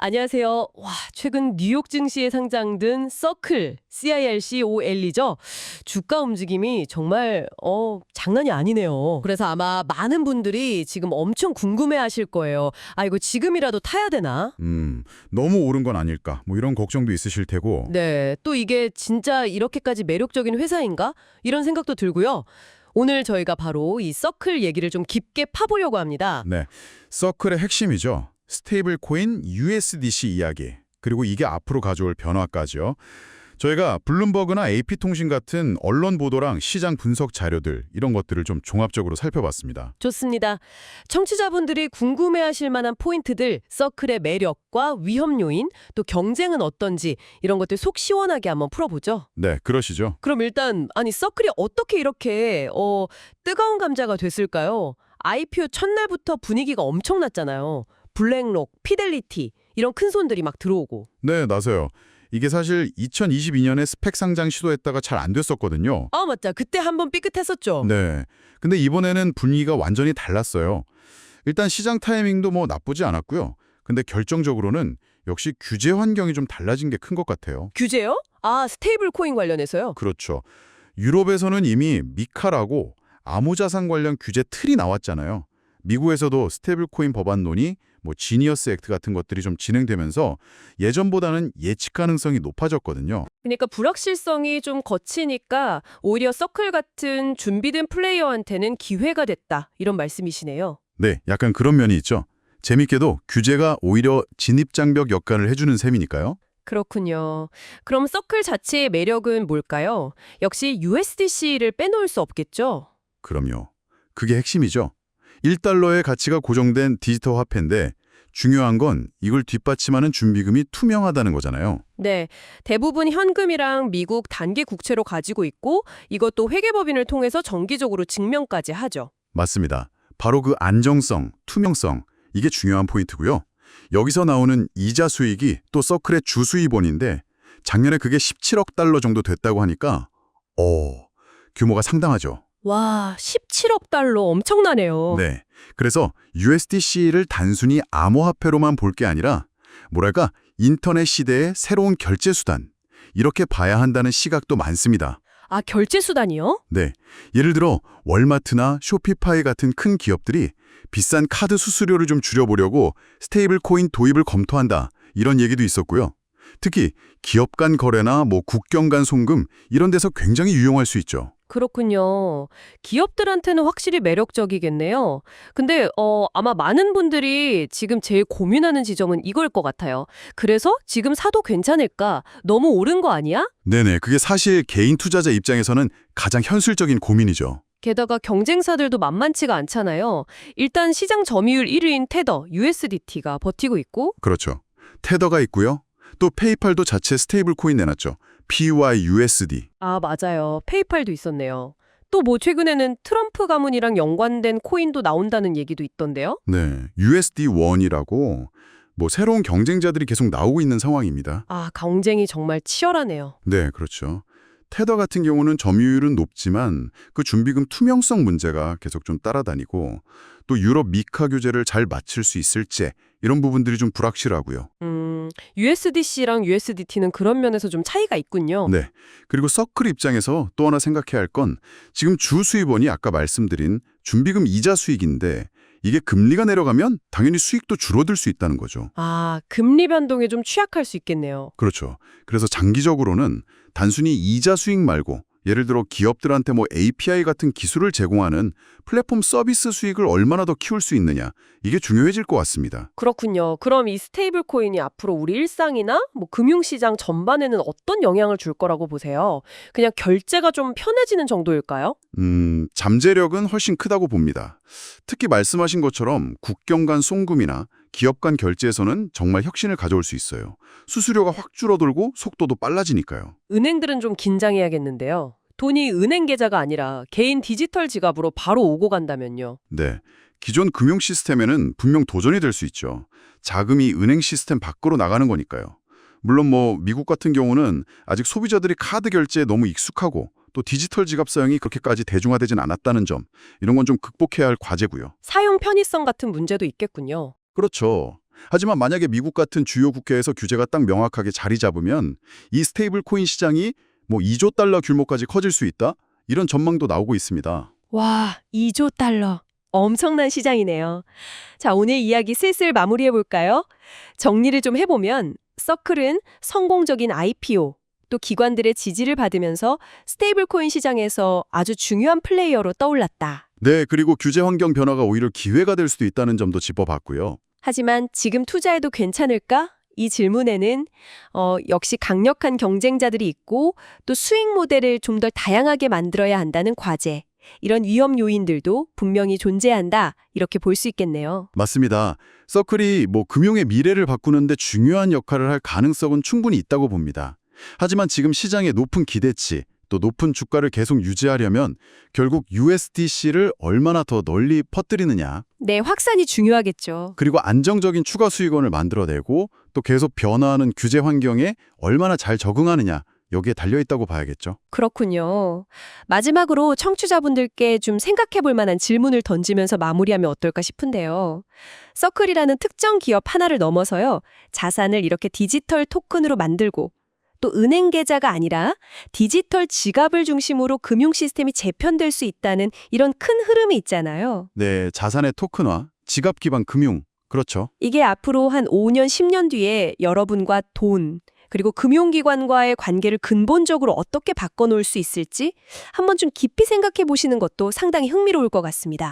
안녕하세요. 와, 최근 뉴욕 증시에 상장된 서클, CIRCOL이죠. 주가 움직임이 정말 장난이 아니네요. 그래서 아마 많은 분들이 지금 엄청 궁금해하실 거예요. 아, 이거 지금이라도 타야 되나? 너무 오른 건 아닐까? 뭐 이런 걱정도 있으실 테고. 네, 또 이게 진짜 이렇게까지 매력적인 회사인가? 이런 생각도 들고요. 오늘 저희가 바로 이 서클 얘기를 좀 깊게 파보려고 합니다. 네. 서클의 핵심이죠. 스테이블 코인 USDC 이야기. 그리고 이게 앞으로 가져올 변화까지요. 저희가 블룸버그나 AP통신 같은 언론 보도랑 시장 분석 자료들 이런 것들을 좀 종합적으로 살펴봤습니다. 좋습니다. 청취자분들이 궁금해하실 만한 포인트들, 서클의 매력과 위험 요인, 또 경쟁은 어떤지 이런 것들 속 시원하게 한번 풀어보죠. 네, 그러시죠. 그럼 일단 서클이 어떻게 이렇게 뜨거운 감자가 됐을까요? IPO 첫날부터 분위기가 엄청났잖아요. 블랙록, 피델리티 이런 큰 손들이 막 들어오고. 네, 나서요. 이게 사실 2022년에 스펙 상장 시도했다가 잘 안 됐었거든요. 아, 맞다. 그때 한번 삐끗했었죠. 네. 근데 이번에는 분위기가 완전히 달랐어요. 일단 시장 타이밍도 뭐 나쁘지 않았고요. 근데 결정적으로는 역시 규제 환경이 좀 달라진 게 큰 것 같아요. 규제요? 아, 스테이블 코인 관련해서요? 그렇죠. 유럽에서는 이미 미카라고 암호자산 관련 규제 틀이 나왔잖아요. 미국에서도 스테이블 코인 법안론이 뭐 지니어스 액트 같은 것들이 좀 진행되면서 예전보다는 예측 가능성이 높아졌거든요. 그러니까 불확실성이 좀 거치니까 오히려 서클 같은 준비된 플레이어한테는 기회가 됐다. 이런 말씀이시네요. 네, 약간 그런 면이 있죠. 재밌게도 규제가 오히려 진입장벽 역할을 해주는 셈이니까요. 그렇군요. 그럼 서클 자체의 매력은 뭘까요? 역시 USDC를 빼놓을 수 없겠죠? 그럼요. 그게 핵심이죠. 1달러의 가치가 고정된 디지털 화폐인데 중요한 건 이걸 뒷받침하는 준비금이 투명하다는 거잖아요. 네, 대부분 현금이랑 미국 단기 국채로 가지고 있고 이것도 회계법인을 통해서 정기적으로 증명까지 하죠. 맞습니다. 바로 그 안정성, 투명성, 이게 중요한 포인트고요. 여기서 나오는 이자 수익이 또 서클의 주 수입원인데 작년에 그게 17억 달러 정도 됐다고 하니까 규모가 상당하죠. 와, 17억 달러 엄청나네요. 네. 그래서 USDC를 단순히 암호화폐로만 볼 게 아니라 뭐랄까 인터넷 시대의 새로운 결제 수단 이렇게 봐야 한다는 시각도 많습니다. 아, 결제 수단이요? 네. 예를 들어 월마트나 쇼피파이 같은 큰 기업들이 비싼 카드 수수료를 좀 줄여보려고 스테이블 코인 도입을 검토한다. 이런 얘기도 있었고요. 특히 기업 간 거래나 뭐 국경 간 송금 이런 데서 굉장히 유용할 수 있죠. 그렇군요. 기업들한테는 확실히 매력적이겠네요. 근데 아마 많은 분들이 지금 제일 고민하는 지점은 이걸 것 같아요. 그래서 지금 사도 괜찮을까? 너무 오른 거 아니야? 네네. 그게 사실 개인 투자자 입장에서는 가장 현실적인 고민이죠. 게다가 경쟁사들도 만만치가 않잖아요. 일단 시장 점유율 1위인 테더, USDT가 버티고 있고. 그렇죠. 테더가 있고요. 또 페이팔도 자체 스테이블 코인 내놨죠. PYUSD. 아, 맞아요. 페이팔도 있었네요. 또 뭐 최근에는 트럼프 가문이랑 연관된 코인도 나온다는 얘기도 있던데요. 네, USD1이라고 뭐 새로운 경쟁자들이 계속 나오고 있는 상황입니다. 아, 경쟁이 정말 치열하네요. 네, 그렇죠. 테더 같은 경우는 점유율은 높지만 그 준비금 투명성 문제가 계속 좀 따라다니고 또 유럽 미카 규제를 잘 맞출 수 있을지 이런 부분들이 좀 불확실하고요. USDC랑 USDT는 그런 면에서 좀 차이가 있군요. 네. 그리고 서클 입장에서 또 하나 생각해야 할 건 지금 주 수입원이 아까 말씀드린 준비금 이자 수익인데 이게 금리가 내려가면 당연히 수익도 줄어들 수 있다는 거죠. 아, 금리 변동에 좀 취약할 수 있겠네요. 그렇죠. 그래서 장기적으로는 단순히 이자 수익 말고 예를 들어 기업들한테 뭐 API 같은 기술을 제공하는 플랫폼 서비스 수익을 얼마나 더 키울 수 있느냐 이게 중요해질 것 같습니다. 그렇군요. 그럼 이 스테이블 코인이 앞으로 우리 일상이나 뭐 금융시장 전반에는 어떤 영향을 줄 거라고 보세요? 그냥 결제가 좀 편해지는 정도일까요? 잠재력은 훨씬 크다고 봅니다. 특히 말씀하신 것처럼 국경 간 송금이나 기업 간 결제에서는 정말 혁신을 가져올 수 있어요. 수수료가 확 줄어들고 속도도 빨라지니까요. 은행들은 좀 긴장해야겠는데요. 돈이 은행 계좌가 아니라 개인 디지털 지갑으로 바로 오고 간다면요. 네. 기존 금융 시스템에는 분명 도전이 될 수 있죠. 자금이 은행 시스템 밖으로 나가는 거니까요. 물론 뭐 미국 같은 경우는 아직 소비자들이 카드 결제에 너무 익숙하고 또 디지털 지갑 사용이 그렇게까지 대중화되진 않았다는 점, 이런 건 좀 극복해야 할 과제고요. 사용 편의성 같은 문제도 있겠군요. 그렇죠. 하지만 만약에 미국 같은 주요 국회에서 규제가 딱 명확하게 자리 잡으면 이 스테이블 코인 시장이 뭐 2조 달러 규모까지 커질 수 있다? 이런 전망도 나오고 있습니다. 와, 2조 달러. 엄청난 시장이네요. 자, 오늘 이야기 슬슬 마무리해 볼까요? 정리를 좀 해보면 서클은 성공적인 IPO, 또 기관들의 지지를 받으면서 스테이블 코인 시장에서 아주 중요한 플레이어로 떠올랐다. 네, 그리고 규제 환경 변화가 오히려 기회가 될 수도 있다는 점도 짚어봤고요. 하지만 지금 투자해도 괜찮을까? 이 질문에는 역시 강력한 경쟁자들이 있고 또 수익 모델을 좀 더 다양하게 만들어야 한다는 과제, 이런 위험 요인들도 분명히 존재한다, 이렇게 볼 수 있겠네요. 맞습니다. 서클이 뭐 금융의 미래를 바꾸는데 중요한 역할을 할 가능성은 충분히 있다고 봅니다. 하지만 지금 시장의 높은 기대치, 또 높은 주가를 계속 유지하려면 결국 USDC를 얼마나 더 널리 퍼뜨리느냐, 네, 확산이 중요하겠죠. 그리고 안정적인 추가 수익원을 만들어내고 또 계속 변화하는 규제 환경에 얼마나 잘 적응하느냐, 여기에 달려있다고 봐야겠죠. 그렇군요. 마지막으로 청취자분들께 좀 생각해 볼 만한 질문을 던지면서 마무리하면 어떨까 싶은데요. 서클이라는 특정 기업 하나를 넘어서요, 자산을 이렇게 디지털 토큰으로 만들고 또 은행 계좌가 아니라 디지털 지갑을 중심으로 금융 시스템이 재편될 수 있다는 이런 큰 흐름이 있잖아요. 네, 자산의 토큰화, 지갑 기반 금융, 그렇죠. 이게 앞으로 한 5년, 10년 뒤에 여러분과 돈, 그리고 금융기관과의 관계를 근본적으로 어떻게 바꿔놓을 수 있을지 한번 좀 깊이 생각해 보시는 것도 상당히 흥미로울 것 같습니다.